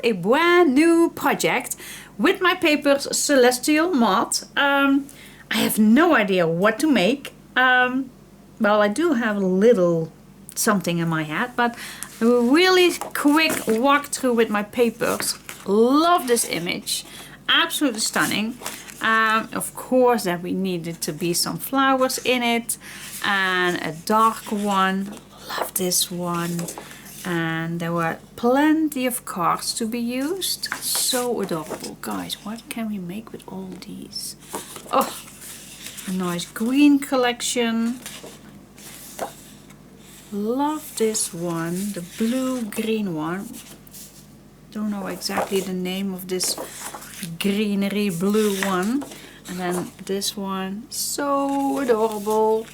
a brand new project with my papers Celestial Moth. I have no idea what to make. Well, I do have a little something in my head, but a really quick walkthrough with my papers. Love this image, absolutely stunning. Of course that we needed to be some flowers in it and a dark one. Love this one. And there were plenty of cards to be used. So adorable. Guys, what can we make with all these? Oh, a nice green collection. Love this one, the blue-green one. Don't know exactly the name of this greenery blue one. And then this one, so adorable.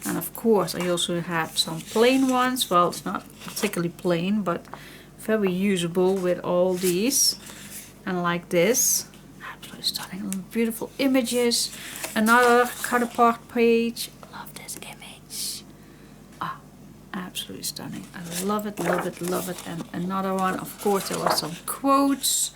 And of course I also have some plain ones. Well, it's not particularly plain, but very usable with all these. And like this, absolutely stunning, beautiful images. Another cut apart page. Love this image. Ah, absolutely stunning. I love it, love it, love it. And another one, of course, there were some quotes.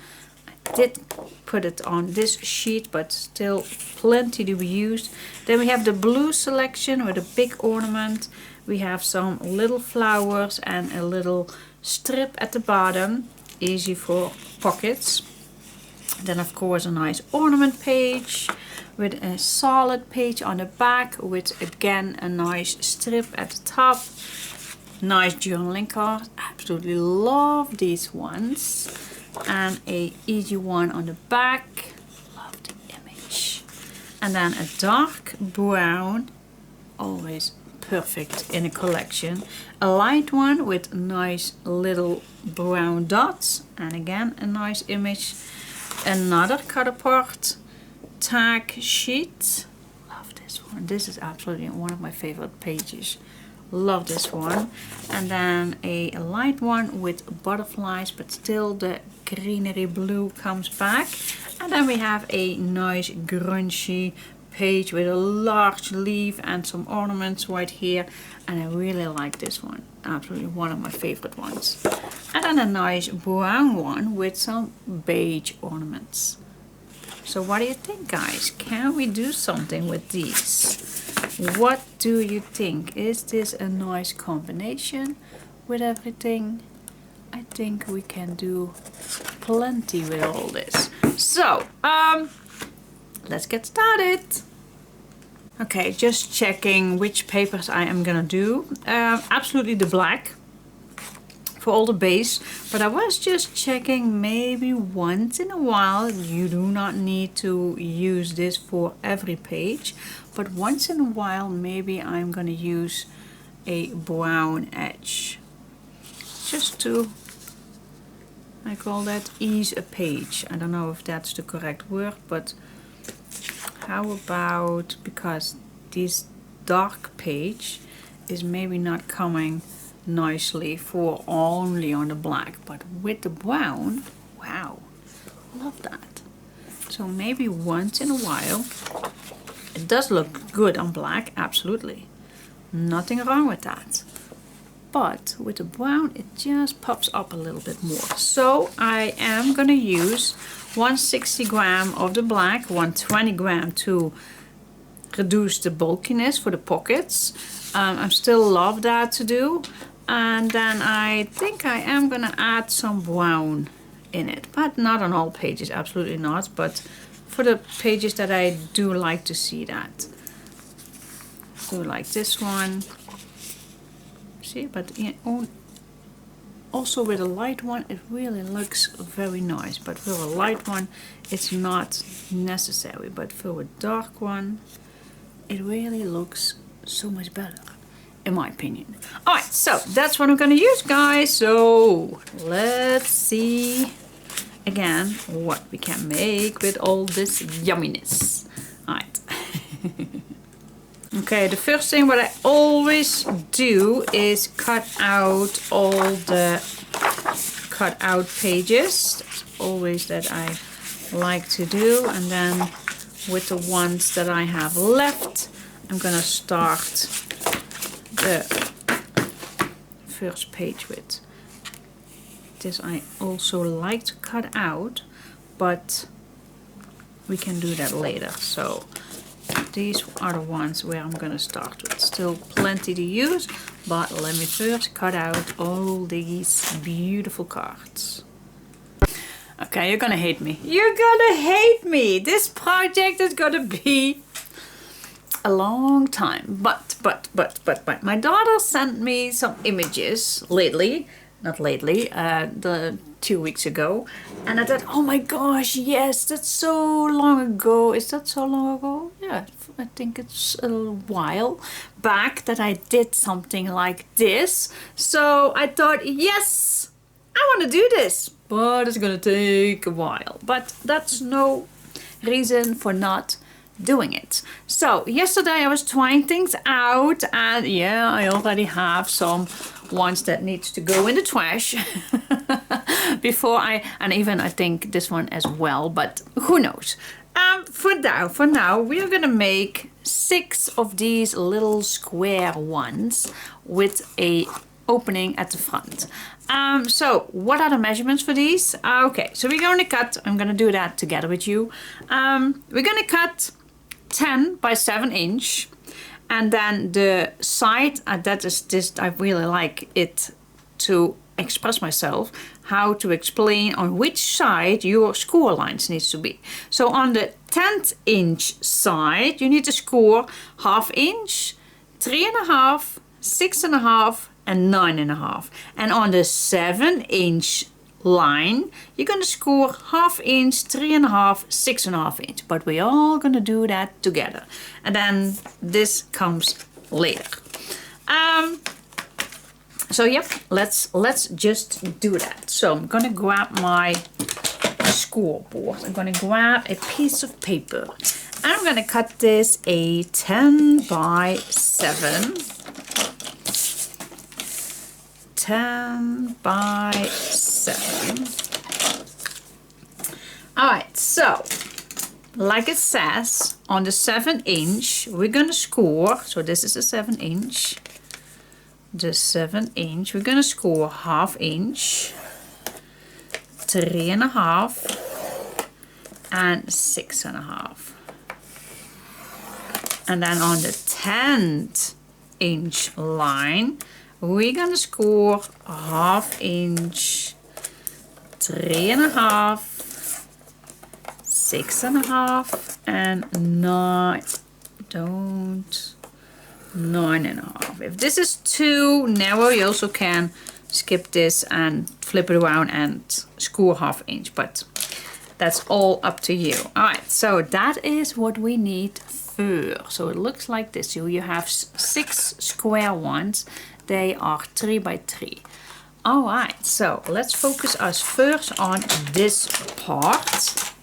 I did put it on this sheet, but still plenty to be used. Then we have the blue selection with a big ornament. We have some little flowers and a little strip at the bottom, easy for pockets. Then of course a nice ornament page with a solid page on the back with again a nice strip at the top. Nice journaling card. Absolutely love these ones. And a easy one on the back. Love the image. And then a dark brown, always perfect in a collection. A light one with nice little brown dots, and again a nice image. Another cut apart tag sheet. Love this one. This is absolutely one of my favorite pages. Love this one. And then a light one with butterflies, but still the greenery blue comes back. And then we have a nice grungy page with a large leaf and some ornaments right here. And I really like this one. Absolutely one of my favorite ones. And then a nice brown one with some beige ornaments. So what do you think, guys? Can we do something with these? What do you think? Is this a nice combination with everything? I think we can do plenty with all this. So, let's get started. Okay, just checking which papers I am gonna do. Absolutely the black for all the base, but I was just checking maybe once in a while. You do not need to use this for every page, but once in a while maybe I'm gonna use a brown edge just to, I call that ease a page. I don't know if that's the correct word, but how about, because this dark page is maybe not coming nicely for only on the black, but with the brown, wow, love that. So maybe once in a while. It does look good on black, absolutely, nothing wrong with that, but with the brown it just pops up a little bit more. So I am gonna use 160 gram of the black, 120 gram to reduce the bulkiness for the pockets. I still love that to do. And then I think I am gonna add some brown in it, but not on all pages, absolutely not, but for the pages that I do like to see that. So like this one, see, but also with a light one it really looks very nice, but for a light one it's not necessary, but for a dark one it really looks so much better, in my opinion. Alright, so that's what I'm gonna use, guys. So let's see again what we can make with all this yumminess. Alright. Okay, the first thing what I always do is cut out all the cut out pages. That's always that I like to do. And then with the ones that I have left, I'm gonna start the first page with. This I also like to cut out, but we can do that later. So these are the ones where I'm gonna start with. Still plenty to use, but let me first cut out all these beautiful cards. Okay, you're gonna hate me. You're gonna hate me. This project is gonna be a long time. But my daughter sent me some images lately. Not lately, the 2 weeks ago. And I thought, oh my gosh, yes, that's so long ago. Is that so long ago? Yeah, I think it's a while back that I did something like this. So I thought, yes, I want to do this. But it's gonna take a while. But that's no reason for not doing it. So yesterday I was trying things out, and yeah, I already have some ones that needs to go in the trash before and even I think this one as well, but who knows. For now we are gonna make 6 of these little square ones with a opening at the front. So what are the measurements for these? Okay, so we're going to cut, I'm gonna do that together with you. We're gonna cut 10 by 7 inch, and then the side, that is this, I really like it to express myself, how to explain on which side your score lines needs to be. So on the 10th inch side you need to score 1/2 inch, 3.5, 6.5 and 9.5. And on the 7 inch line you're going to score 1/2 inch, 3.5, 6.5 inch, but we're all going to do that together, and then this comes later. So yep, let's just do that. So I'm gonna grab my scoreboard, I'm gonna grab a piece of paper, and I'm gonna cut this a 10 by 7, 10 by 7. Alright, so like it says on the 7 inch we're gonna score, so this is a 7 inch, the 7 inch we're gonna score 1/2 inch, 3.5 and 6.5. And then on the 10th inch line we're gonna score 1/2 inch, 3.5, 6.5 and 9.5. If this is too narrow you also can skip this and flip it around and score 1/2 inch, but that's all up to you. Alright, so that is what we need first. So it looks like this. So you have 6 square ones. They are 3 by 3. Alright, so let's focus us first on this part.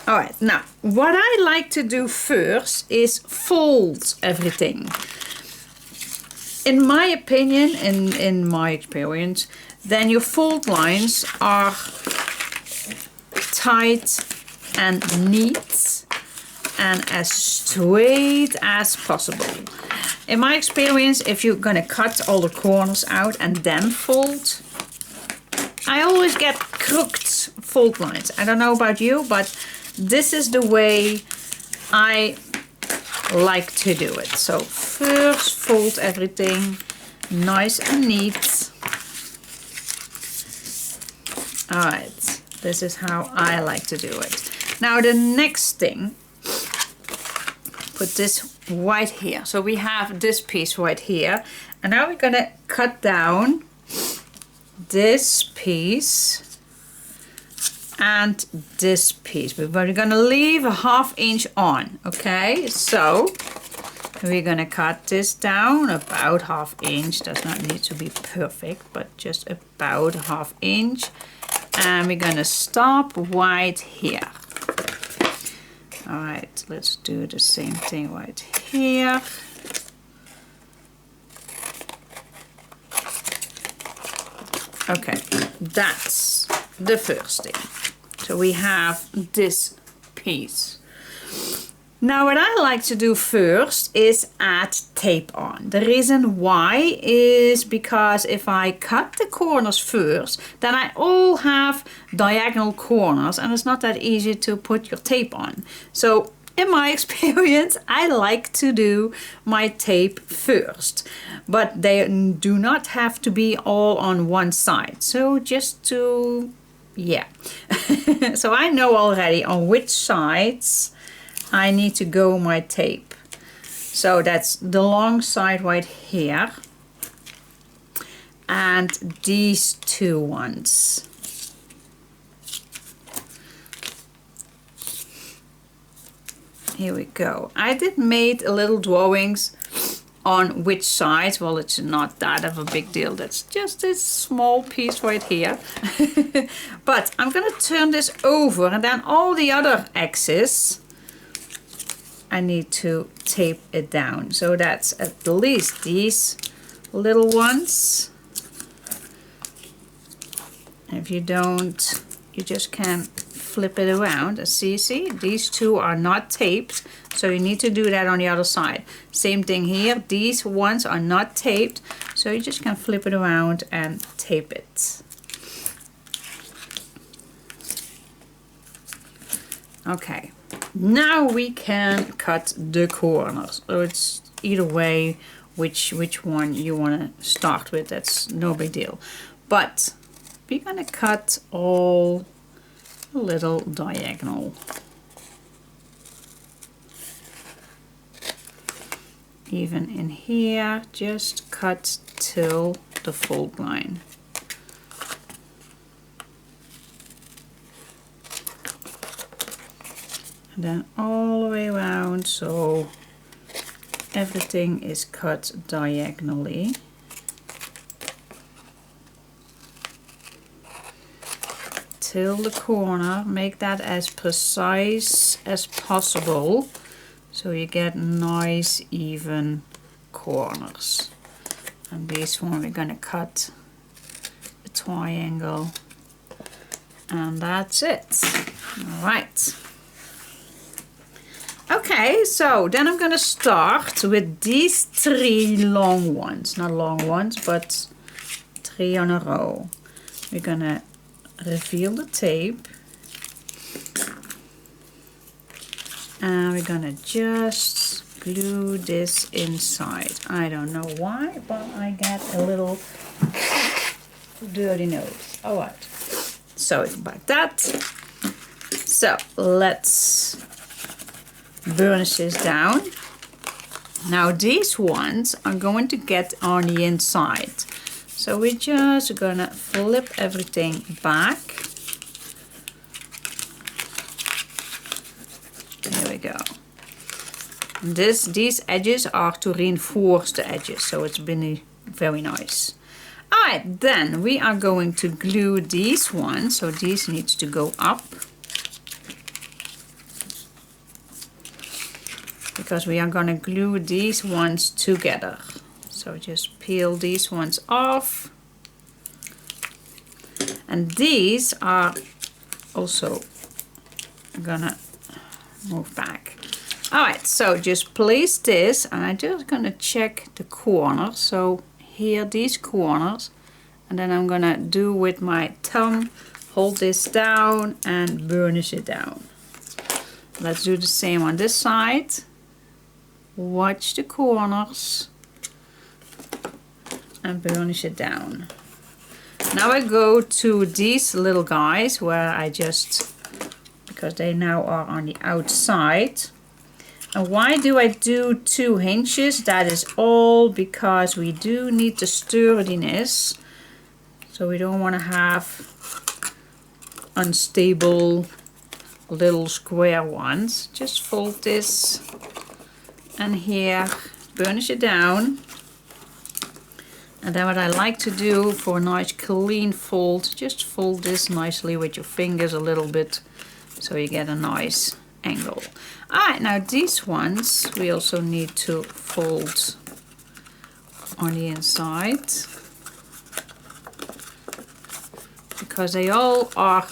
Alright, now what I like to do first is fold everything. In my opinion, in my experience, then your fold lines are tight and neat and as straight as possible. In my experience, if you're gonna cut all the corners out and then fold, I always get crooked fold lines. I don't know about you, but this is the way I like to do it. So first fold everything nice and neat. Alright, this is how I like to do it. Now the next thing, put this right here. So we have this piece right here, and now we're gonna cut down this piece and this piece, but we're gonna leave a 1/2 inch on. Okay, so we're gonna cut this down about 1/2 inch. Does not need to be perfect, but just about 1/2 inch, and we're gonna stop right here. All right, let's do the same thing right here. Okay, that's the first thing. So we have this piece. Now what I like to do first is add tape on. The reason why is because if I cut the corners first, then I all have diagonal corners and it's not that easy to put your tape on. So in my experience, I like to do my tape first, but they do not have to be all on one side. So just to, yeah. So I know already on which sides I need to go my tape. So that's the long side right here and these two ones. Here we go. I did made a little drawings on which side. Well, it's not that of a big deal. That's just this small piece right here. But I'm gonna turn this over and then all the other axes I need to tape it down. So that's at least these little ones. If you don't, you just can flip it around and see, these two are not taped. So you need to do that on the other side. Same thing here, these ones are not taped. So you just can flip it around and tape it. Okay. Now we can cut the corners. So it's either way which one you want to start with. That's no big deal. But we're gonna cut all a little diagonal. Even in here, just cut till the fold line. And then all the way around, so everything is cut diagonally. Till the corner, make that as precise as possible so you get nice even corners. And this one we're gonna cut a triangle and that's it. All right. Okay, so then I'm gonna start with these three long ones. Not long ones, but three on a row. We're gonna reveal the tape. And we're gonna just glue this inside. I don't know why, but I get a little dirty nose. All right, sorry about that. So let's burnish this down. Now these ones are going to get on the inside. So we're just gonna flip everything back. There we go. These edges are to reinforce the edges, so it's been very nice. Alright, then we are going to glue these ones, so these needs to go up. Because we are gonna glue these ones together. So just peel these ones off. And these are also gonna move back. All right, so just place this and I'm just gonna check the corners. So here, these corners, and then I'm gonna do with my thumb, hold this down and burnish it down. Let's do the same on this side. Watch the corners and burnish it down. Now I go to these little guys where I just, because they now are on the outside. And why do I do 2 hinges? That is all because we do need the sturdiness. So we don't want to have unstable little square ones. Just fold this and here, burnish it down. And then what I like to do for a nice clean fold, just fold this nicely with your fingers a little bit so you get a nice angle. Alright, now these ones we also need to fold on the inside because they all are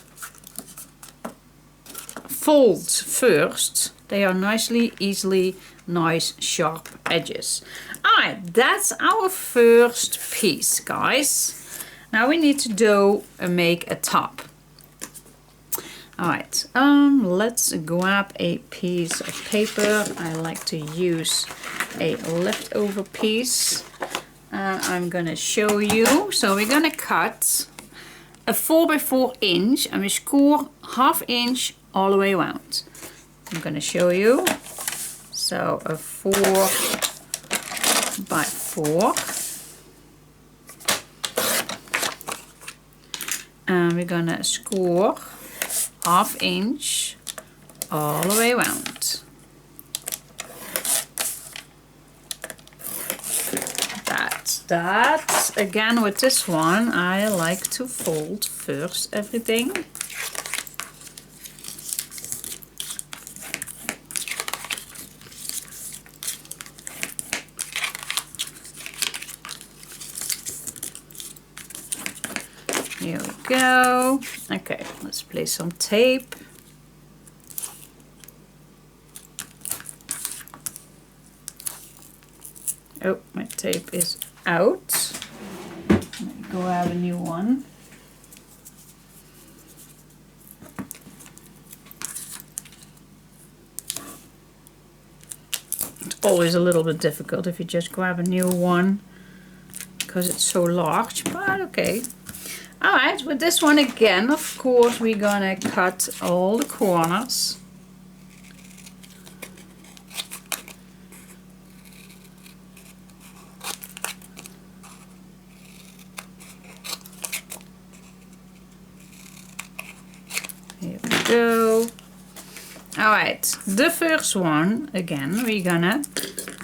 folds first They are easily nice sharp edges. Alright, that's our first piece, guys. Now we need to do make a top. Alright, let's grab a piece of paper. I like to use a leftover piece. And I'm gonna show you. So we're gonna cut a 4x4 inch and we score 1/2 inch all the way around. I'm gonna show you. So a 4x4. And we're gonna score 1/2 inch all the way around. That again, with this one I like to fold first everything. Here we go. Okay, let's place some tape. Oh, my tape is out. Let me go have a new one. It's always a little bit difficult if you just grab a new one because it's so large, but okay. Alright, with this one again, of course, we're gonna cut all the corners. Here we go. Alright, the first one, again, we're gonna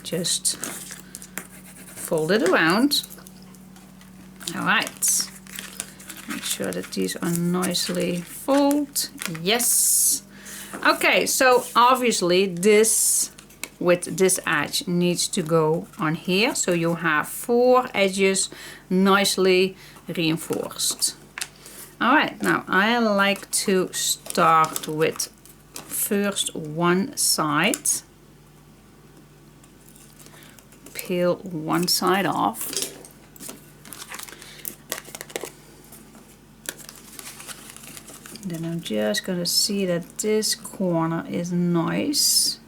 just fold it around. Alright. Make sure that these are nicely folded. Yes. Okay, so obviously this with this edge needs to go on here. So you have 4 edges nicely reinforced. Alright, now I like to start with first one side. Peel one side off. Then I'm just going to see that this corner is nice.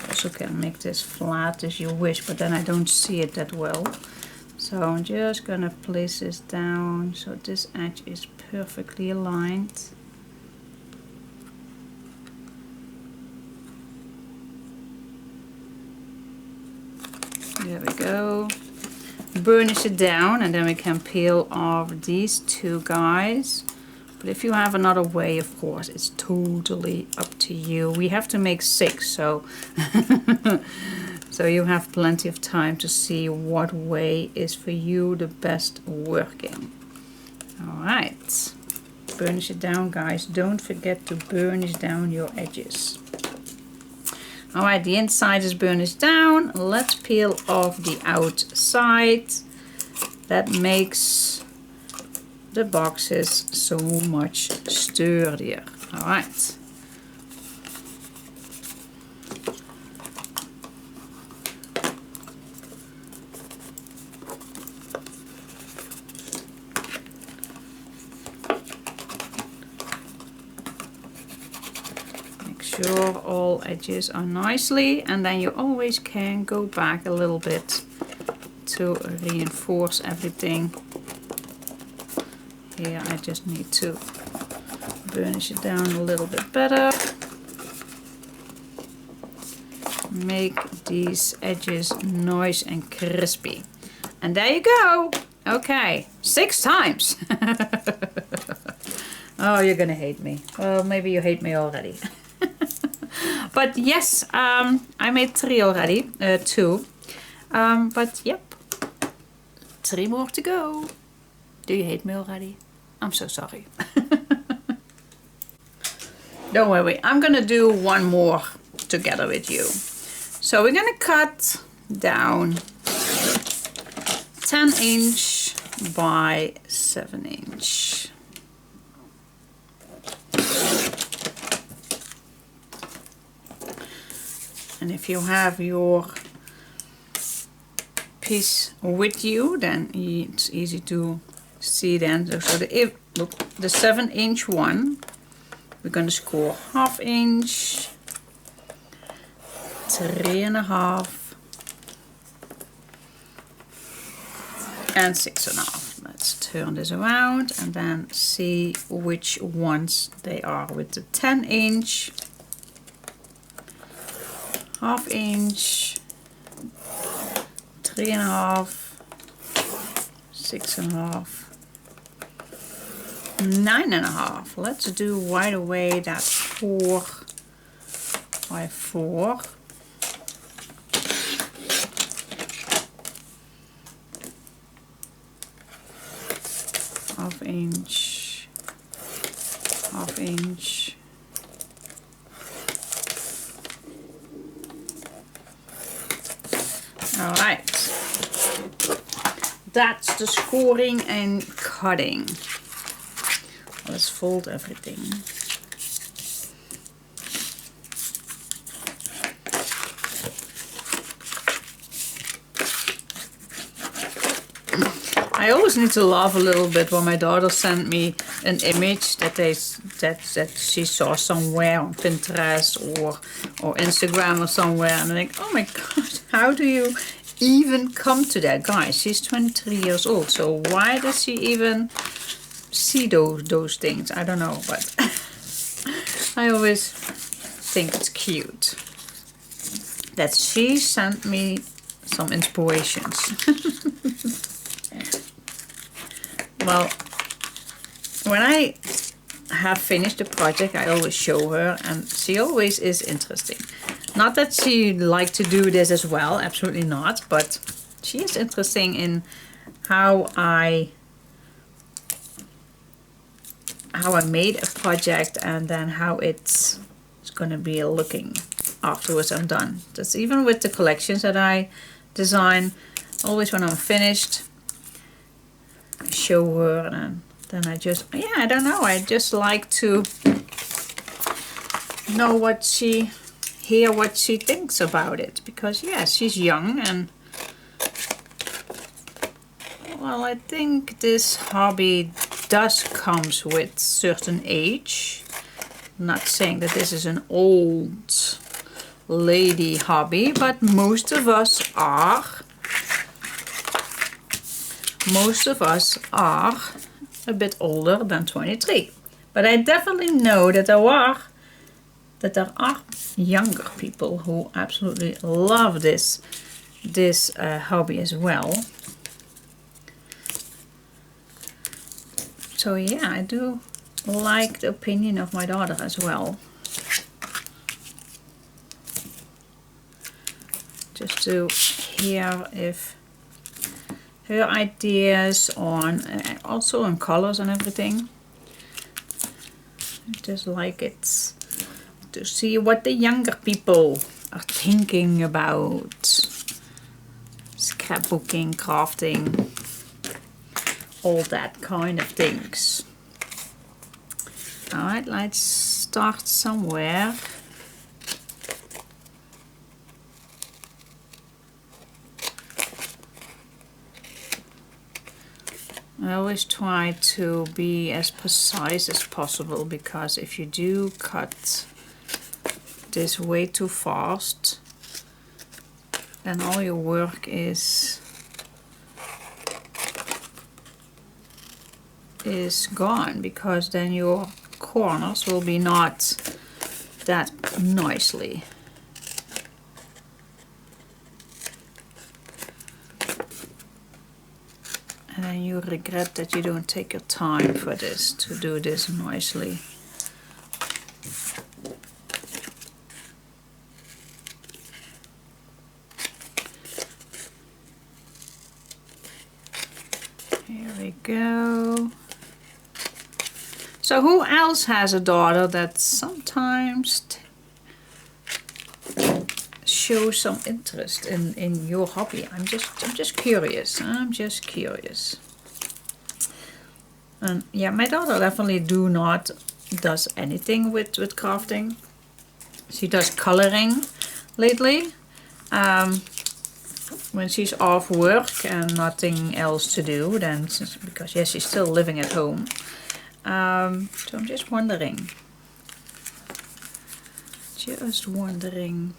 Also can make this flat as you wish, but then I don't see it that well. So I'm just going to place this down so this edge is perfectly aligned. There we go. Burnish it down and then we can peel off these 2 guys. But if you have another way, of course, it's totally up to you. We have to make 6, so so you have plenty of time to see what way is for you the best working. Alright. Burnish it down, guys. Don't forget to burnish down your edges. Alright, the inside is burnished down. Let's peel off the outside. That makes the boxes so much sturdier. Alright. Sure all edges are nicely, and then you always can go back a little bit to reinforce everything. Here I just need to burnish it down a little bit better. Make these edges nice and crispy. And there you go. Okay, 6 times. Oh, you're gonna hate me. Well, maybe you hate me already. But yes, I made 3 already, 2. But yep, 3 more to go. Do you hate me already? I'm so sorry. Don't worry, I'm gonna do one more together with you. So we're gonna cut down 10" by 7". And if you have your piece with you, then it's easy to see then. So the 7" one, we're going to score 1/2 inch, 3.5, and 6.5. Let's turn this around and then see which ones they are with the 10". 1/2 inch, 3.5, 6.5, 9.5. Let's do right away that 4 by 4. Half inch, 1/2 inch. All right, that's the scoring and cutting. Let's fold everything. I always need to laugh a little bit when my daughter sent me an image that she saw somewhere on Pinterest or Instagram or somewhere, and I think, oh my god, how do you even come to that? Guys, she's 23 years old, so why does she even see those things? I don't know, but I always think it's cute that she sent me some inspirations. Well, when I have finished the project, I always show her, and she always is interesting. Not that she likes to do this as well, absolutely not, but she is interesting in how I made a project and then how it's gonna be looking afterwards I'm done. That's even with the collections that I design. Always when I'm finished, I show her, and then I just, yeah, I don't know, I just like to know hear what she thinks about it, because yeah, she's young, and well, I think this hobby does comes with certain age. I'm not saying that this is an old lady hobby, but most of us are a bit older than 23. But I definitely know that there are younger people who absolutely love this hobby as well. So yeah, I do like the opinion of my daughter as well. Just to hear if her ideas on, also on colors and everything. I just like it to see what the younger people are thinking about scrapbooking, crafting, all that kind of things. Alright, let's start somewhere. I always try to be as precise as possible, because if you do cut this way too fast, then all your work is gone, because then your corners will be not that nicely. And then you regret that you don't take your time for this, to do this nicely. Here we go. So who else has a daughter that sometimes show some interest in your hobby. I'm just curious. I'm just curious. And yeah, my daughter definitely does anything with crafting. She does coloring lately. When she's off work and nothing else to do, then because yes, she's still living at home. So I'm just wondering. Just wondering.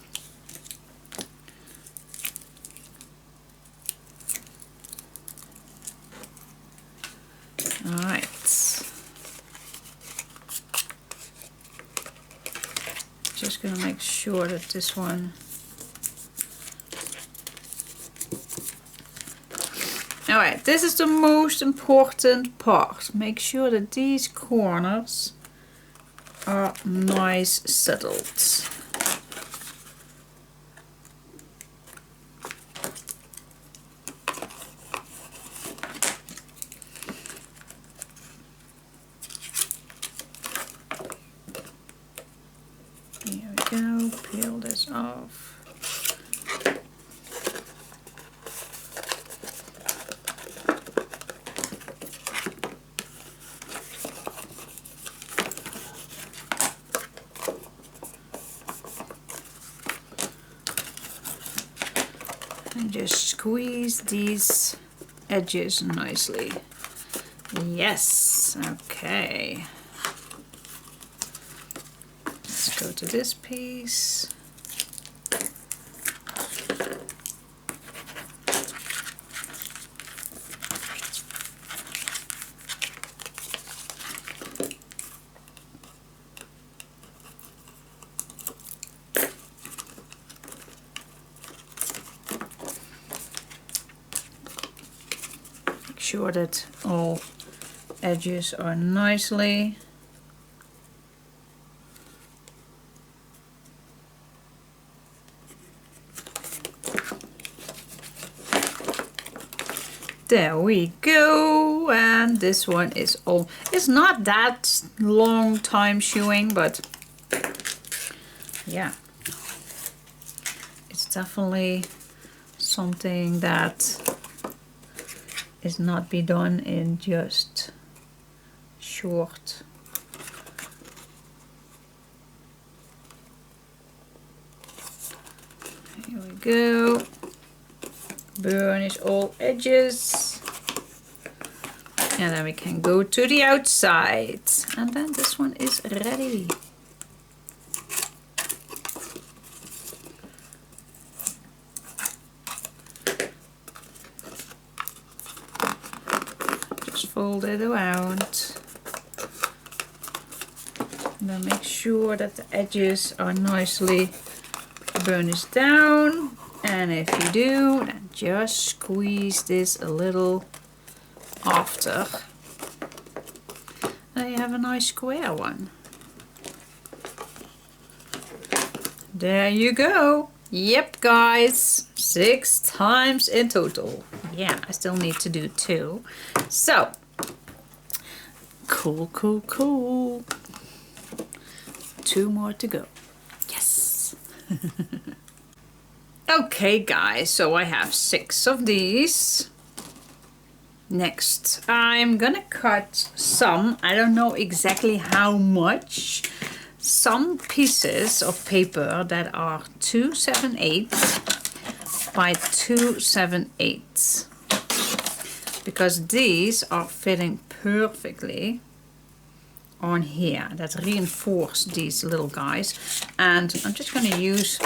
All right. Just gonna make sure that this one. All right, this is the most important part. Make sure that these corners are nice settled. Here we go, peel this off. And just squeeze these edges nicely. Yes, okay. Let's go to this piece. Sure that all edges are nicely there we go. And this one is all, it's not that long time showing, but yeah, it's definitely something that is not be done in just short. Here we go. Burnish all edges. And then we can go to the outside. And then this one is ready. Fold it around and then make sure that the edges are nicely burnished down, and if you do, then just squeeze this a little after. Now you have a nice square one. There you go. Yep guys, 6 times in total. Yeah, I still need to do 2. So cool, cool, cool. 2 more to go. Yes. Okay guys, so I have 6 of these. Next, I'm gonna cut some, I don't know exactly how much, some pieces of paper that are 2/7/8 by 2/7/8, because these are fitting perfectly on here. That reinforce these little guys, and I'm just going to use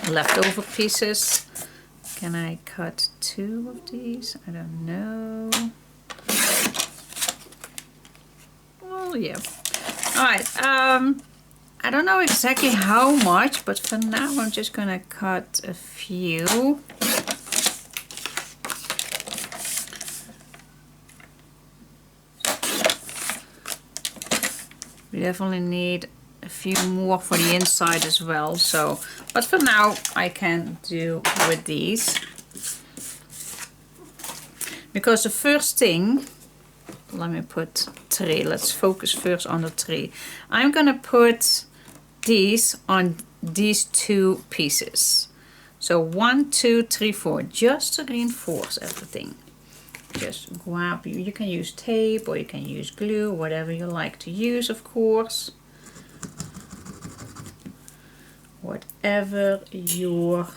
leftover pieces. Can I cut 2 of these? I don't know. Oh yeah. Alright, I don't know exactly how much, but for now I'm just gonna cut a few. We definitely need a few more for the inside as well, so, but for now I can do with these. Because the first thing, let me put tree, let's focus first on the tree. I'm gonna put these on these two pieces. So 1, 2, 3, 4, just to reinforce everything. Just grab, you can use tape or you can use glue, whatever you like to use, of course. Whatever your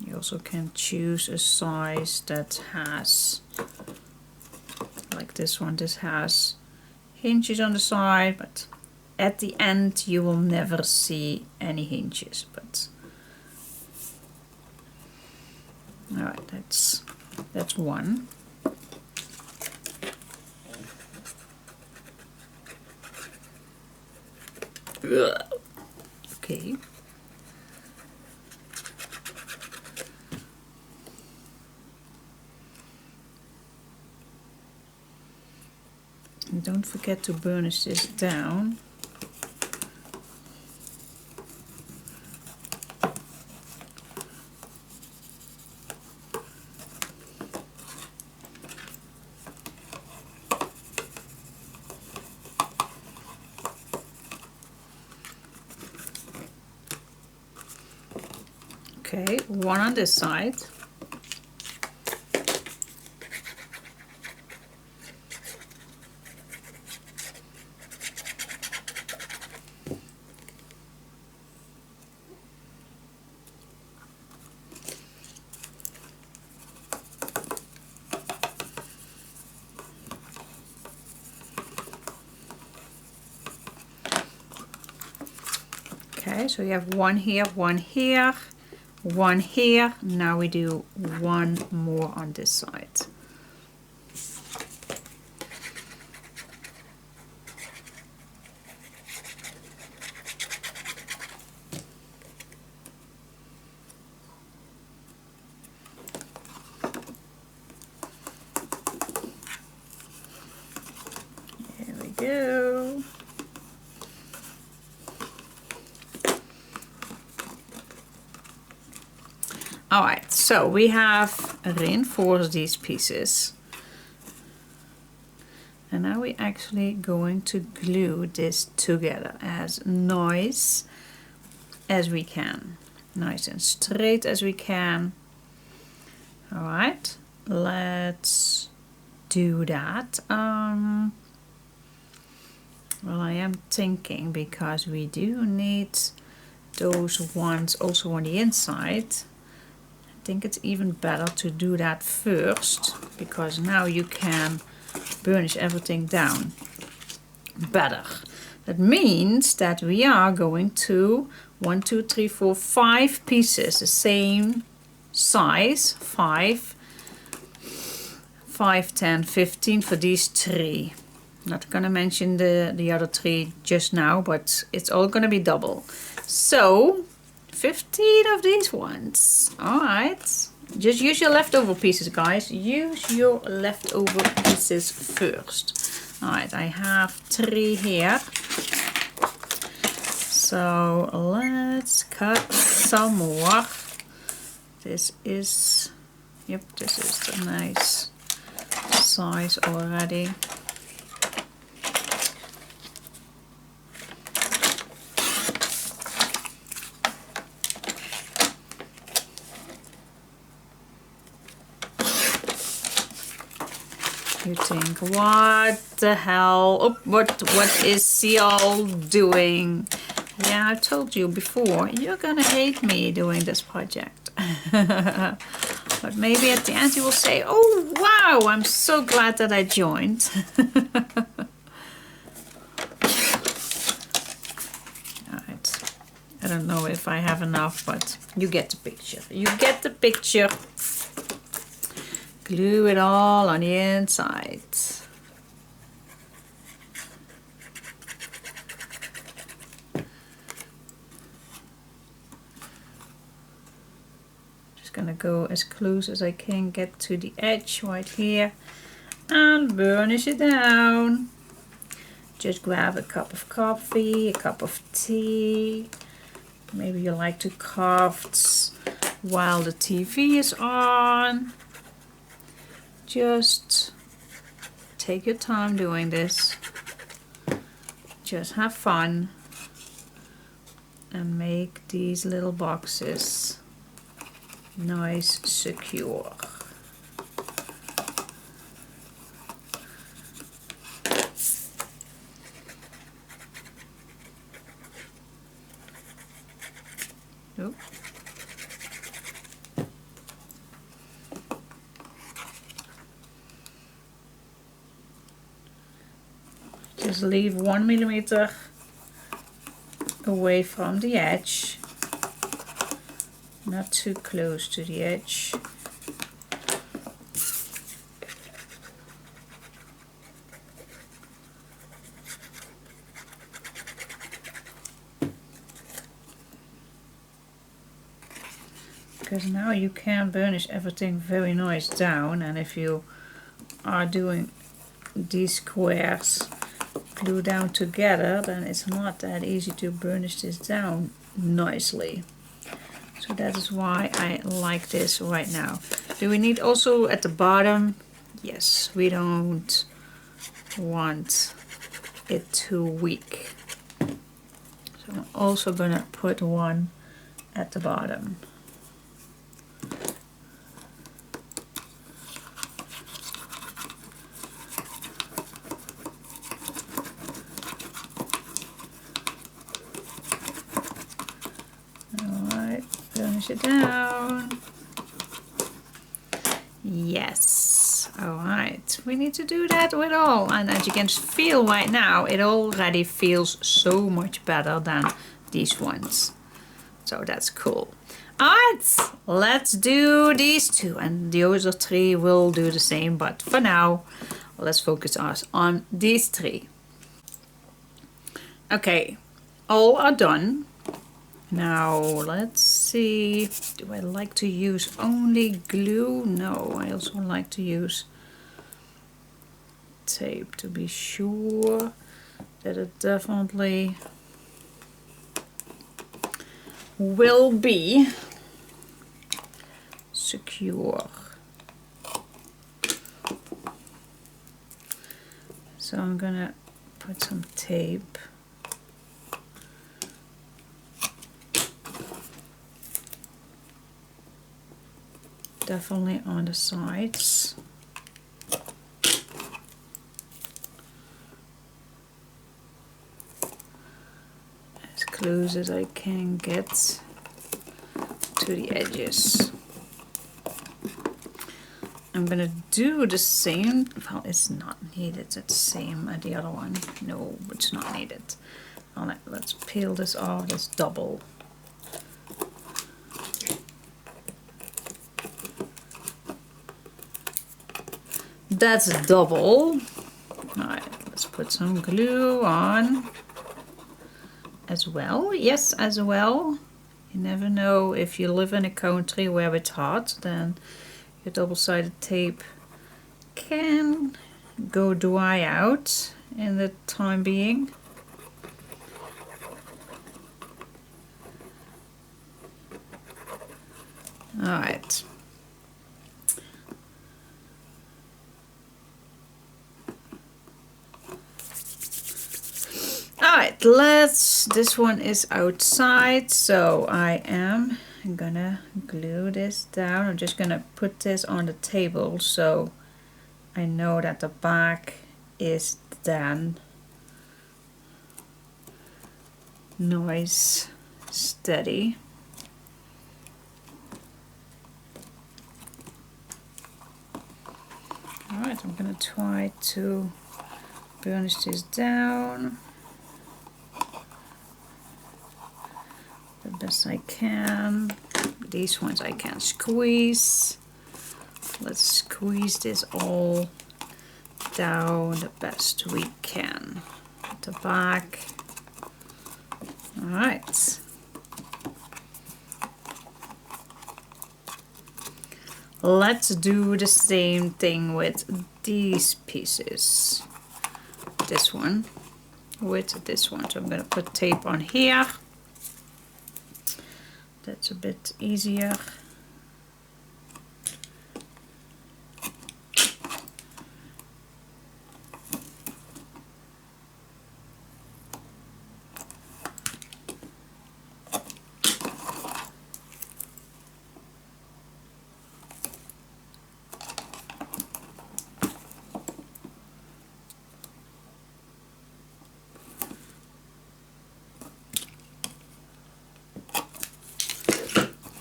you also can choose a size that has, like this one, this has hinges on the side, but at the end you will never see any hinges. But all right, that's one. Okay. And don't forget to burnish this down. Okay, one on this side. Okay, so you have one here, one here, one here. Now we do one more on this side. There we go. Alright, so we have reinforced these pieces. And now we're actually going to glue this together as nice as we can. Nice and straight as we can. Alright, let's do that. Well, I am thinking, because we do need those ones also on the inside. I think it's even better to do that first, because now you can burnish everything down better. That means that we are going to 1, 2, 3, 4, 5 pieces, the same size, 5, 10, 15 for these 3. Not gonna mention the other 3 just now, but it's all gonna be double. So 15 of these ones. Alright. Just use your leftover pieces, guys. Use your leftover pieces first. Alright, I have 3 here. So let's cut some more. This is, yep, this is the nice size already. You think, what the hell? Oh, what is Ciel doing? Yeah, I told you before, you're gonna hate me doing this project. But maybe at the end you will say, oh wow, I'm so glad that I joined. Alright, I don't know if I have enough, but you get the picture. You get the picture. Glue it all on the inside. Just gonna go as close as I can get to the edge right here and burnish it down. Just grab a cup of coffee, a cup of tea. Maybe you like to craft while the TV is on. Just take your time doing this. Just have fun and make these little boxes nice, secure. Oop. Just leave 1 millimeter away from the edge, not too close to the edge. Because now you can burnish everything very nice down, and if you are doing these squares glue down together, then it's not that easy to burnish this down nicely. So that is why I like this right now. Do we need also at the bottom? Yes, we don't want it too weak. So I'm also gonna put one at the bottom. Burnish it down. Yes. Alright. We need to do that with all. And as you can feel right now, it already feels so much better than these ones. So that's cool. Alright. Let's do these two. And the other three will do the same. But for now, let's focus us on these three. Okay. All are done. Now let's see, do I like to use only glue? No, I also like to use tape to be sure that it definitely will be secure. So I'm gonna put some tape . Definitely on the sides. As close as I can get to the edges. I'm gonna do the same. Well, it's not needed. It's the same as the other one. No, it's not needed. Alright, let's peel this off. That's double. That's double. Alright, let's put some glue on as well. Yes, as well. You never know, if you live in a country where it's hot, then your double-sided tape can go dry out in the time being. Alright. Alright, this one is outside, so I am gonna glue this down. I'm just gonna put this on the table so I know that the back is then nice, steady. Alright, I'm gonna try to burnish this down the best I can. These ones I can squeeze. Let's squeeze this all down the best we can at the back. Alright. Let's do the same thing with these pieces. This one with this one. So I'm going to put tape on here. That's a bit easier.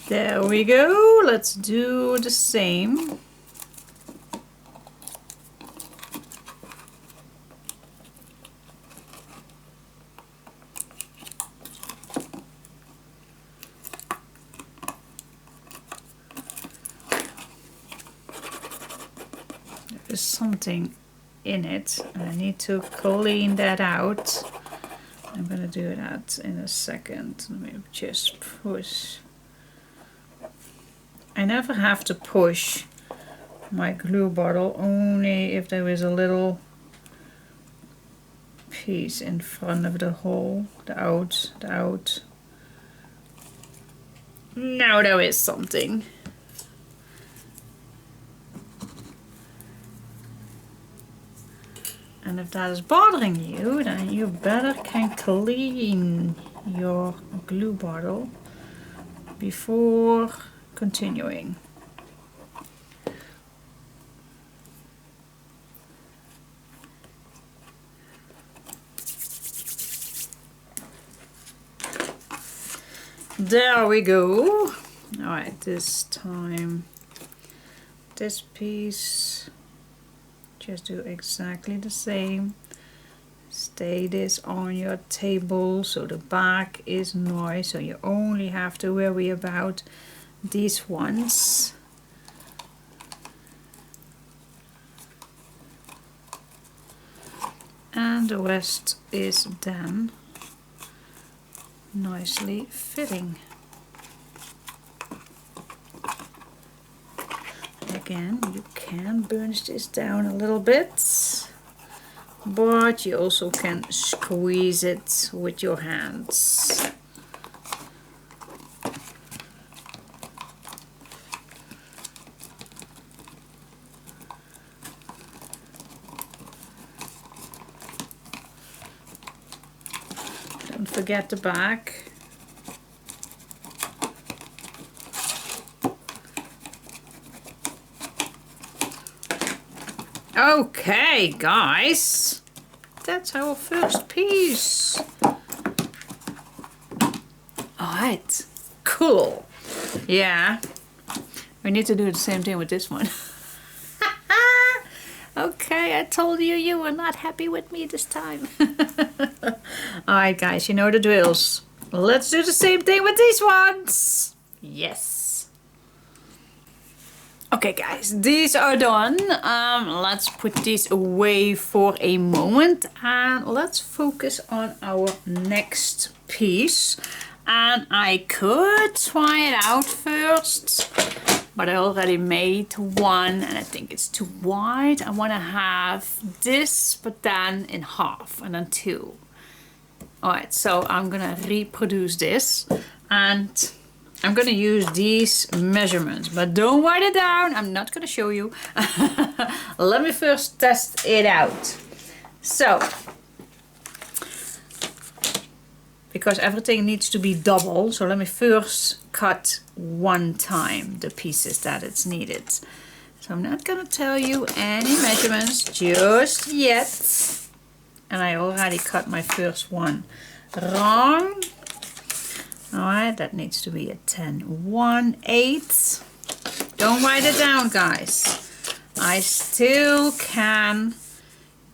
There we go. Let's do the same. There's something in it and I need to clean that out. I'm gonna do that in a second. Let me just push. I never have to push my glue bottle, only if there is a little piece in front of the hole, the out. Now there is something. And if that is bothering you, then you better can clean your glue bottle before continuing. There we go. Alright, this time this piece, just do exactly the same. Stay this on your table so the back is nice, so you only have to worry about these ones. And the rest is then nicely fitting. Again, you can burnish this down a little bit, but you also can squeeze it with your hands. Don't forget the back. Okay, guys, that's our first piece. Alright, cool. Yeah, we need to do the same thing with this one. Okay, I told you you were not happy with me this time. Alright, guys, you know the drills. Let's do the same thing with these ones. Yes. Okay guys, these are done. Let's put these away for a moment and let's focus on our next piece. And I could try it out first, but I already made one and I think it's too wide. I want to have this, but then in half and then two. Alright, so I'm gonna reproduce this and I'm gonna use these measurements, but don't write it down. I'm not gonna show you. Let me first test it out. So, because everything needs to be double, so let me first cut one time the pieces that it's needed. So I'm not gonna tell you any measurements just yet. And I already cut my first one wrong. Alright, that needs to be a 10/1/8. Don't write it down, guys. I still can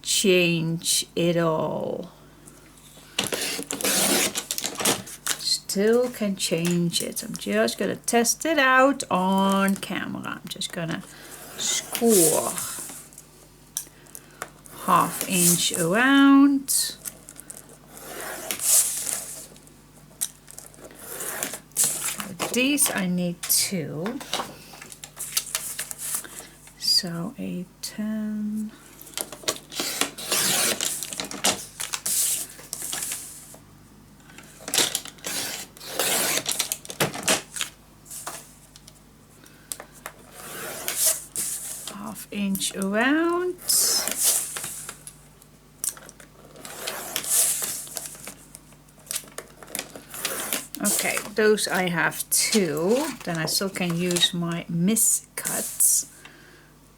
change it all. Still can change it. I'm just gonna test it out on camera. I'm just gonna score 1/2 inch around. These I need 2, so a 10, ½ inch around. Okay, those I have 2. Then I still can use my miscuts.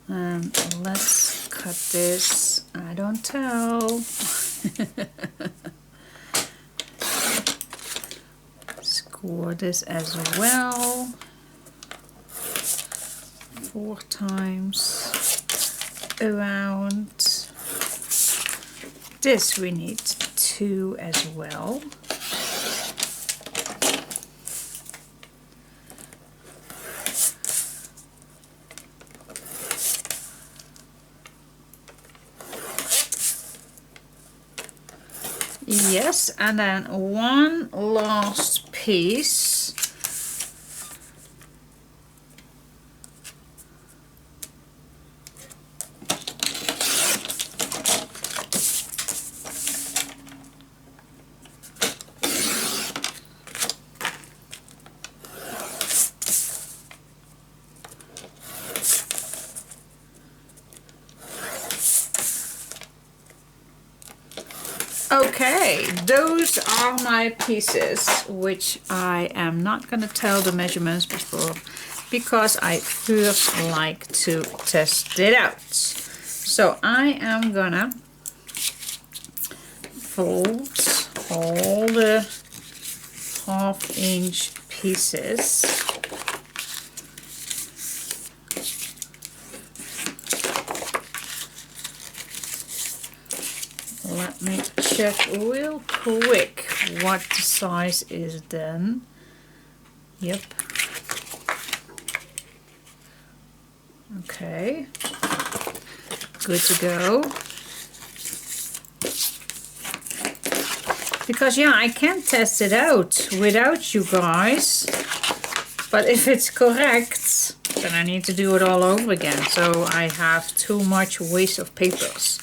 Let's cut this. I don't tell. Score this as well. 4 times around. This we need 2 as well. Yes, and then one last piece. Okay, those are my pieces, which I am not going to tell the measurements before because I first like to test it out. So I am gonna fold all the 1/2 inch pieces. Let me check real quick what the size is then. Yep. Okay. Good to go. Because yeah, I can't test it out without you guys. But if it's correct, then I need to do it all over again. So I have too much waste of papers.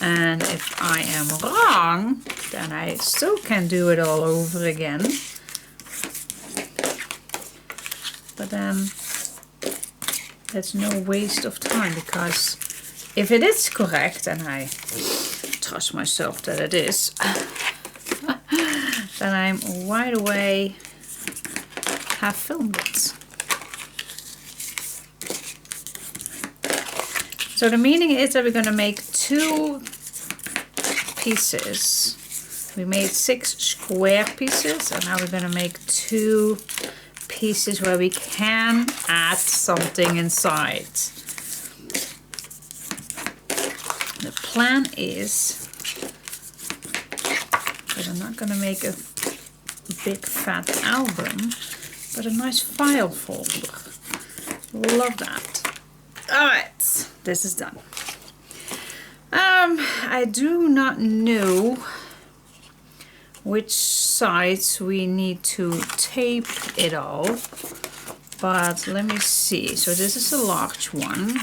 And if I am wrong, then I still can do it all over again. But then that's no waste of time, because if it is correct, and I trust myself that it is, then I'm right away have filmed it. So the meaning is that we're going to make 2 pieces. We made 6 square pieces, and now we're going to make 2 pieces where we can add something inside. The plan is that I'm not going to make a big fat album, but a nice file folder. Love that. Alright, this is done. I do not know which sides we need to tape it all, but let me see. So this is a large one,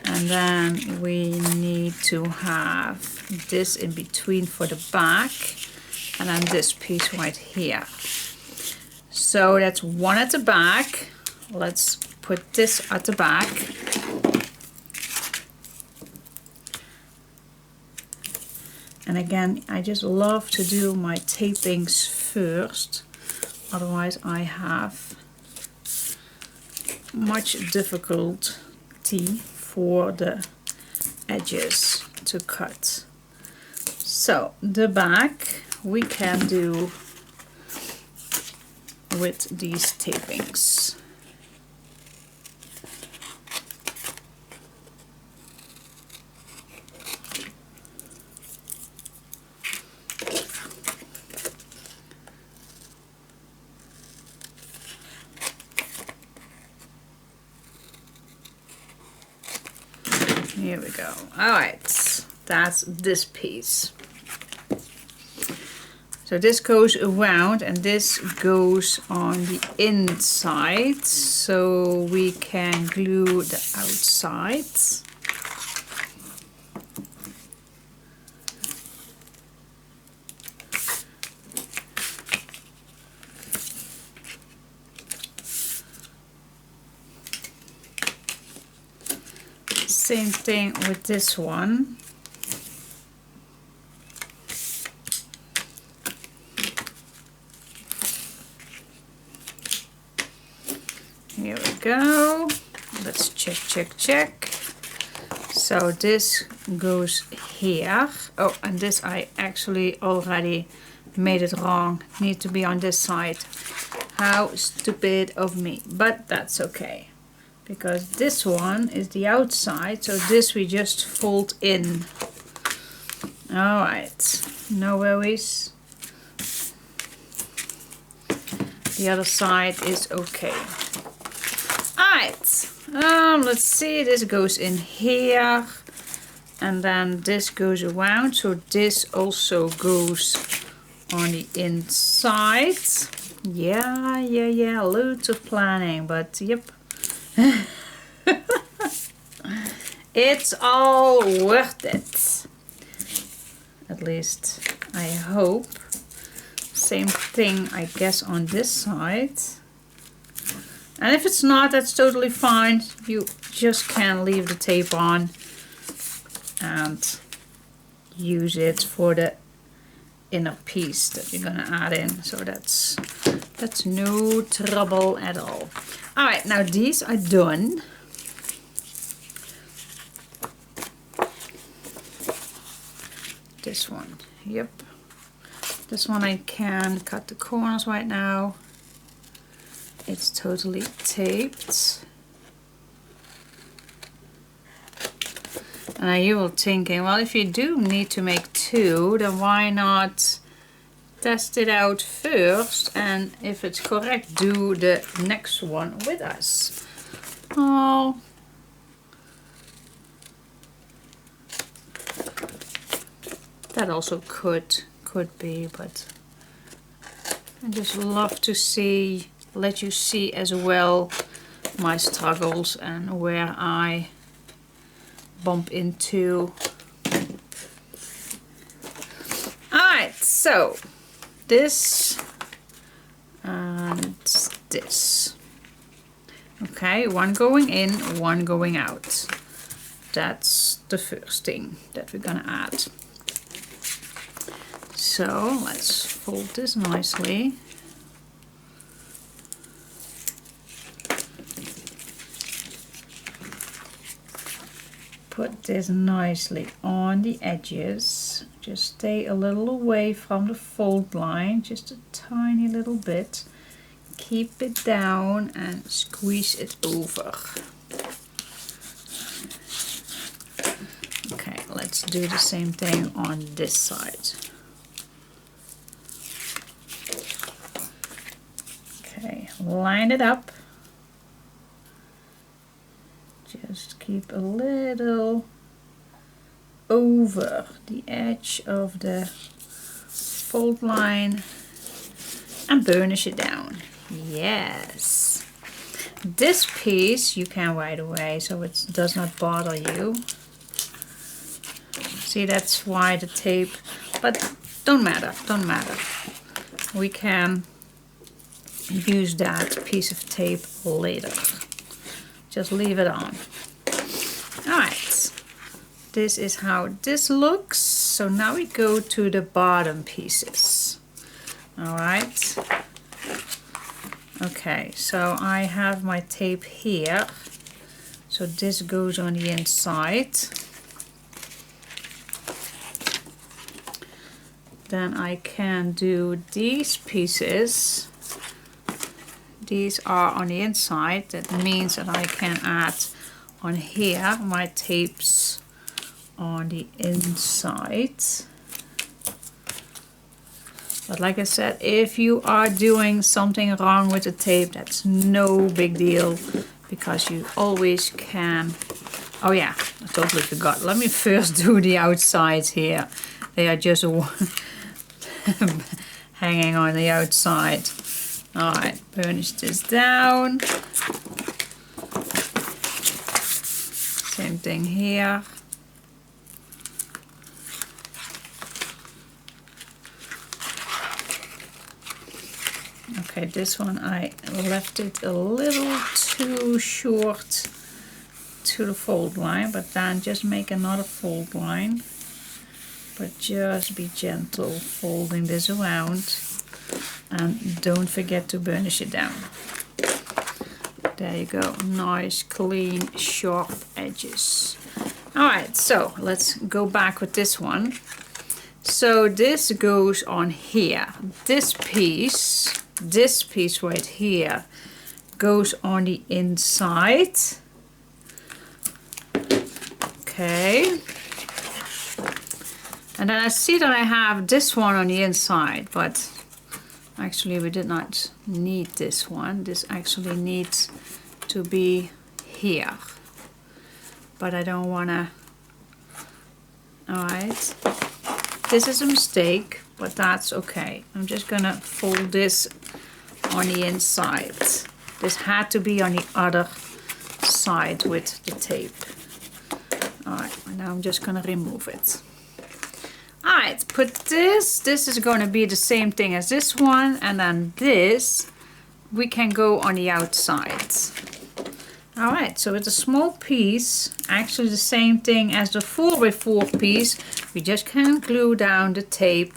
and then we need to have this in between for the back, and then this piece right here. So that's one at the back. Let's put this at the back. And again, I just love to do my tapings first, otherwise I have much difficulty for the edges to cut. So the back we can do with these tapings. Here we go. Alright, that's this piece. So this goes around and this goes on the inside, so we can glue the outside. Same thing with this one. Here we go. Let's check. So this goes here. Oh, and this I actually already made it wrong. Need to be on this side. How stupid of me, but that's okay. because this one is the outside, so this we just fold in. Alright, no worries. The other side is okay. Alright, let's see, this goes in here, and then this goes around, so this also goes on the inside. Yeah, loads of planning, but yep. It's all worth it. At least I hope. Same thing, I guess, on this side. And if it's not, that's totally fine. You just can leave the tape on and use it for the inner piece that you're gonna add in. So that's no trouble at all. Alright, now these are done. This one, yep. This one I can cut the corners right now. It's totally taped. And you were thinking, well, if you do need to make two, then why not test it out first, and if it's correct, do the next one with us. Oh, that also could be, but I just love to see, let you see as well my struggles and where I bump into. Alright, so this and this. Okay, one going in, one going out. That's the first thing that we're gonna add. So let's fold this nicely. Put this nicely on the edges. Just stay a little away from the fold line, just a tiny little bit. Keep it down and squeeze it over. Okay, let's do the same thing on this side. Okay, line it up. Just keep a little over the edge of the fold line and burnish it down. Yes. This piece you can right away, so it does not bother you. See, that's why the tape, but don't matter. We can use that piece of tape later. Just leave it on. Alright, this is how this looks. So now we go to the bottom pieces. Alright. Okay, so I have my tape here. So this goes on the inside. Then I can do these pieces. These are on the inside. That means that I can add on here my tapes on the inside. But like I said, if you are doing something wrong with the tape, that's no big deal, because you always can. Oh yeah, I totally forgot. Let me first do the outsides here. They are just hanging on the outside. Alright, burnish this down. Same thing here. Okay, this one I left it a little too short to the fold line, but then just make another fold line. But just be gentle folding this around. And don't forget to burnish it down. There you go. Nice, clean, sharp edges. Alright, so let's go back with this one. So this goes on here. This piece right here goes on the inside. Okay. And then I see that I have this one on the inside, but actually we did not need this one. This actually needs to be here. But I don't wanna. Alright. This is a mistake, but that's okay. I'm just gonna fold this on the inside. This had to be on the other side with the tape. Alright, now I'm just gonna remove it. Alright, put this is going to be the same thing as this one, and then this we can go on the outside. Alright, so it's a small piece, actually the same thing as the 4x4 piece, we just can glue down the tape,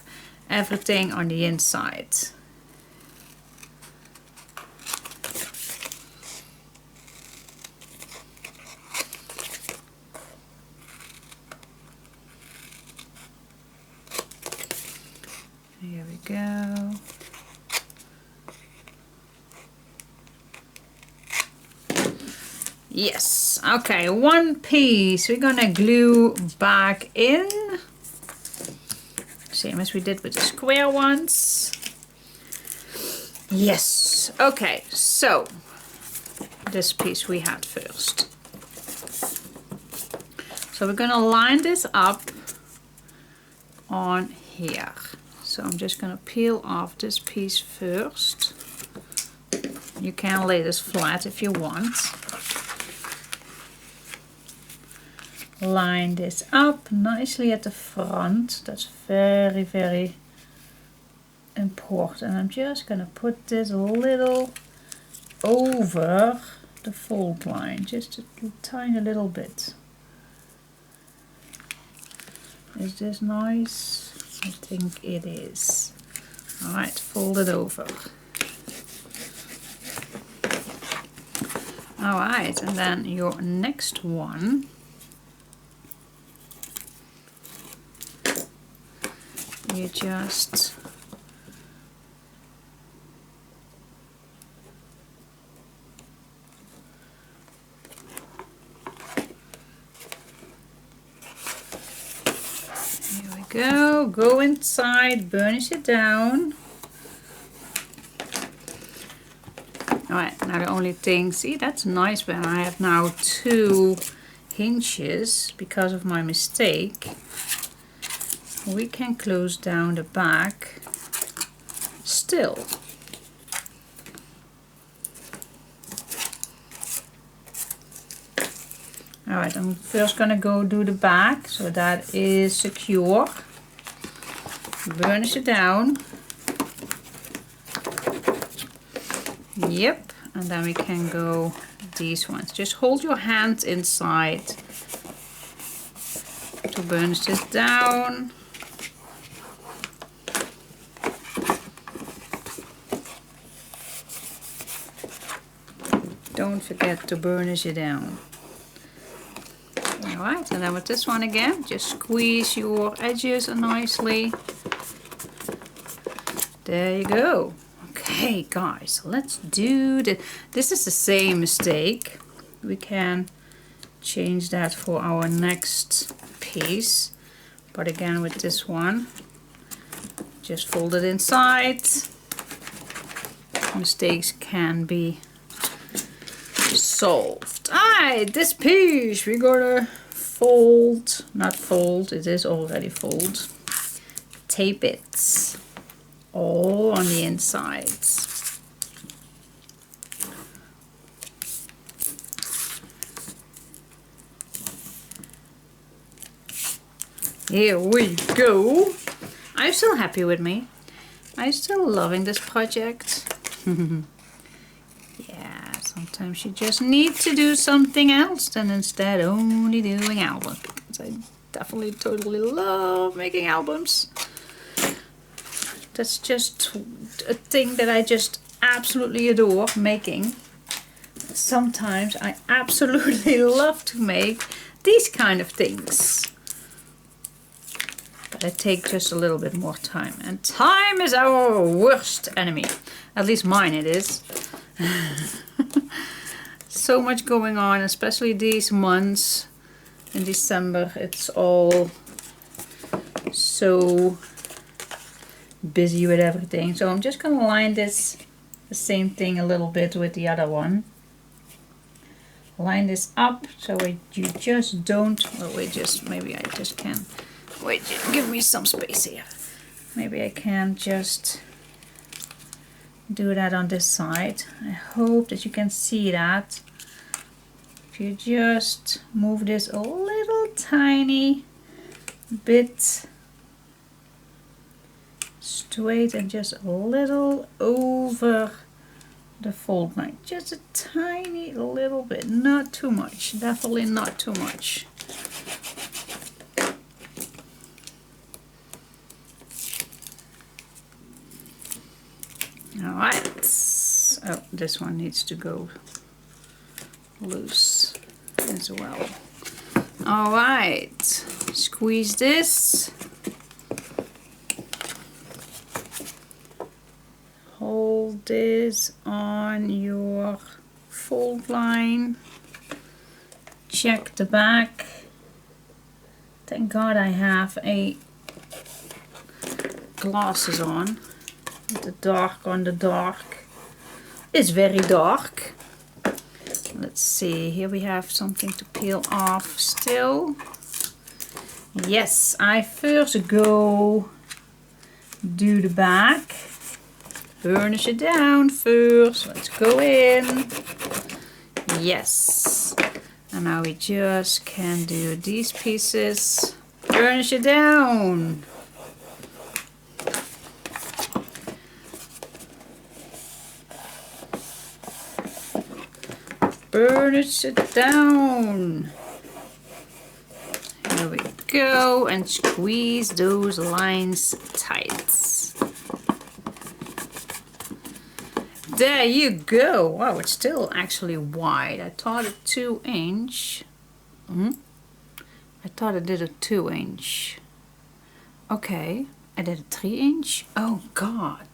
everything on the inside. Here we go. Yes, okay, one piece we're gonna glue back in. Same as we did with the square ones. Yes, okay, so this piece we had first. So we're gonna line this up on here. So I'm just going to peel off this piece first. You can lay this flat if you want. Line this up nicely at the front. That's very, very important. I'm just going to put this a little over the fold line, just a tiny little bit. Is this nice? I think it is. Alright, fold it over. Alright, and then your next one. You just go inside, burnish it down. Alright, now the only thing, see, that's nice when I have now 2 hinges because of my mistake. We can close down the back still. Alright, I'm first gonna go do the back, so that is secure. Burnish it down. Yep, and then we can go these ones. Just hold your hand inside to burnish this down. Don't forget to burnish it down. Alright, and then with this one again, just squeeze your edges nicely. There you go. Okay guys, let's do this is the same mistake. We can change that for our next piece. But again with this one, just fold it inside. Mistakes can be solved. Alright, this piece we're gonna fold, not fold, it is already fold. Tape it all on the insides. Here we go. I'm still happy with me. I'm still loving this project. Yeah, sometimes you just need to do something else than instead only doing albums. Because I definitely totally love making albums. That's just a thing that I just absolutely adore making. Sometimes I absolutely love to make these kind of things. But it takes just a little bit more time. And time is our worst enemy. At least mine it is. So much going on, especially these months in December. It's all so busy with everything. So I'm just gonna line this the same thing a little bit with the other one. Line this up so you just don't, oh wait, maybe I just can, wait, give me some space here. Maybe I can just do that on this side. I hope that you can see that. If you just move this a little tiny bit straight and just a little over the fold line, just a tiny little bit, not too much, definitely not too much. All right, oh, this one needs to go loose as well. All right, squeeze this. Hold this on your fold line. Check the back. Thank God I have glasses on. The dark on the dark. It's very dark. Let's see, here we have something to peel off still. Yes, I first go do the back. Burnish it down first. Let's go in. Yes. And now we just can do these pieces. Burnish it down. Burnish it down. Here we go, and squeeze those lines tight. There you go. Wow, it's still actually wide. I thought a 2-inch. I thought I did a 2-inch. Okay, I did a 3-inch. Oh God.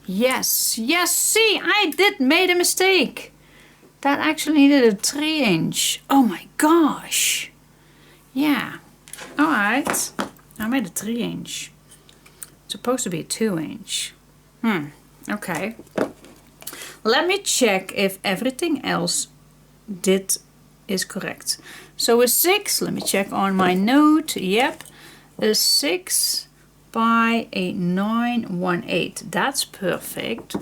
Yes, yes. See, I did made a mistake. That actually needed a 3-inch. Oh my gosh. Yeah. Alright. I made a 3-inch. It's supposed to be a 2-inch. Okay. Let me check if everything else is correct. So a 6, let me check on my note. Yep. A 6 by a 918. That's perfect.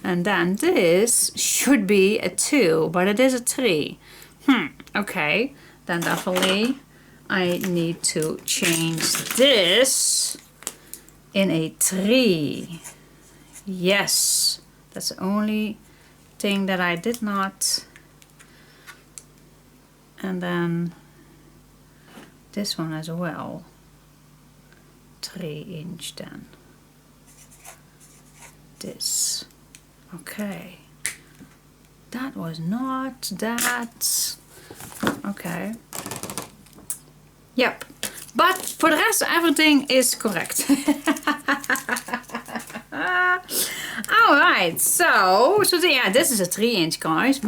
And then this should be a 2, but it is a 3. Okay. Then definitely I need to change this in a 3. Yes. That's the only thing that I did not. And then this one as well. 3-inch then. This. Okay. That was not that. Okay. Yep. But for the rest, everything is correct. Alright, so yeah, this is a 3-inch, guys.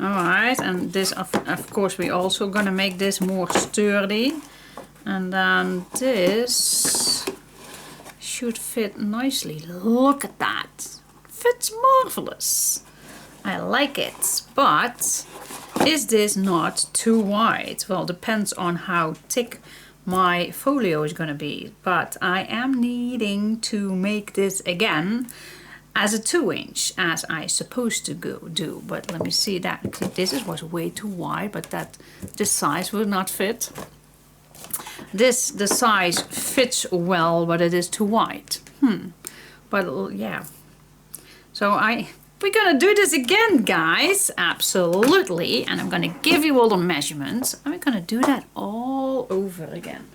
Alright, and this, of course, we also gonna make this more sturdy. And then this should fit nicely. Look at that. Fits marvelous. I like it. But is this not too wide? Well, depends on how thick my folio is going to be. But I am needing to make this again as a 2-inch, as I supposed to do. But let me see that. This was way too wide, but this size will not fit. The size fits well, but it is too wide. But yeah. So we're gonna do this again, guys. Absolutely. And I'm gonna give you all the measurements. And we're gonna do that all over again.